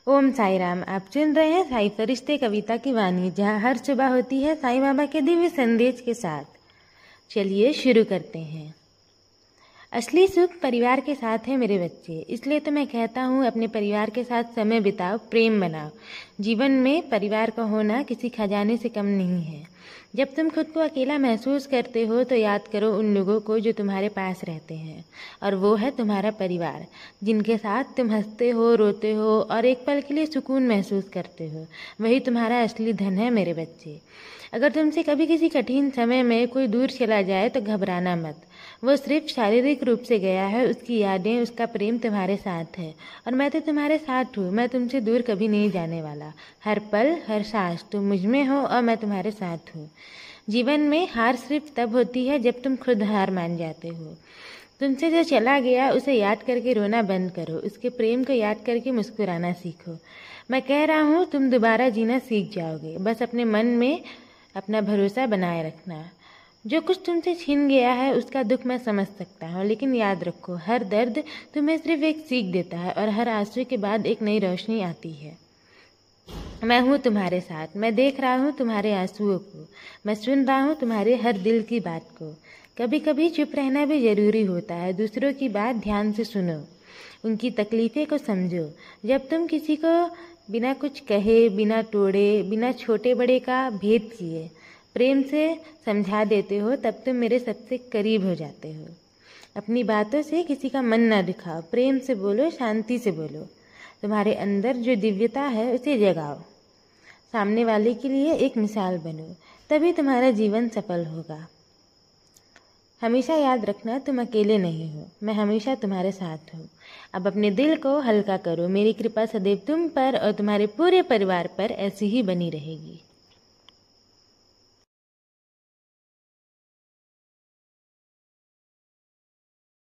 ओम साई राम। आप सुन रहे हैं साई फरिश्ते कविता की वाणी, जहां हर सुबह होती है साईं बाबा के दिव्य संदेश के साथ। चलिए शुरू करते हैं। असली सुख परिवार के साथ है मेरे बच्चे, इसलिए तो मैं कहता हूँ अपने परिवार के साथ समय बिताओ, प्रेम बनाओ। जीवन में परिवार का होना किसी खजाने से कम नहीं है। जब तुम खुद को अकेला महसूस करते हो तो याद करो उन लोगों को जो तुम्हारे पास रहते हैं, और वो है तुम्हारा परिवार, जिनके साथ तुम हंसते हो, रोते हो और एक पल के लिए सुकून महसूस करते हो। वही तुम्हारा असली धन है मेरे बच्चे। अगर तुमसे कभी किसी कठिन समय में कोई दूर चला जाए तो घबराना मत। वो सिर्फ शारीरिक रूप से गया है, उसकी यादें, उसका प्रेम तुम्हारे साथ है, और मैं तो तुम्हारे साथ हूँ। मैं तुमसे दूर कभी नहीं जाने वाला। हर पल, हर सांस तुम मुझ में हो और मैं तुम्हारे साथ हूँ। जीवन में हार सिर्फ तब होती है जब तुम खुद हार मान जाते हो। तुमसे जो चला गया उसे याद करके रोना बंद करो, उसके प्रेम को याद करके मुस्कुराना सीखो। मैं कह रहा हूँ तुम दोबारा जीना सीख जाओगे। बस अपने मन में अपना भरोसा बनाए रखना। जो कुछ तुमसे छीन गया है उसका दुख मैं समझ सकता हूँ, लेकिन याद रखो हर दर्द तुम्हें सिर्फ एक सीख देता है, और हर आंसू के बाद एक नई रोशनी आती है। मैं हूँ तुम्हारे साथ। मैं देख रहा हूँ तुम्हारे आंसुओं को, मैं सुन रहा हूँ तुम्हारे हर दिल की बात को। कभी कभी चुप रहना भी जरूरी होता है। दूसरों की बात ध्यान से सुनो, उनकी तकलीफें को समझो। जब तुम किसी को बिना कुछ कहे, बिना तोड़े, बिना छोटे बड़े का भेद किए प्रेम से समझा देते हो, तब तुम मेरे सबसे करीब हो जाते हो। अपनी बातों से किसी का मन ना दिखाओ, प्रेम से बोलो, शांति से बोलो। तुम्हारे अंदर जो दिव्यता है उसे जगाओ। सामने वाले के लिए एक मिसाल बनो, तभी तुम्हारा जीवन सफल होगा। हमेशा याद रखना तुम अकेले नहीं हो, मैं हमेशा तुम्हारे साथ हूँ। अब अपने दिल को हल्का करो। मेरी कृपा सदैव तुम पर और तुम्हारे पूरे परिवार पर ऐसी ही बनी रहेगी।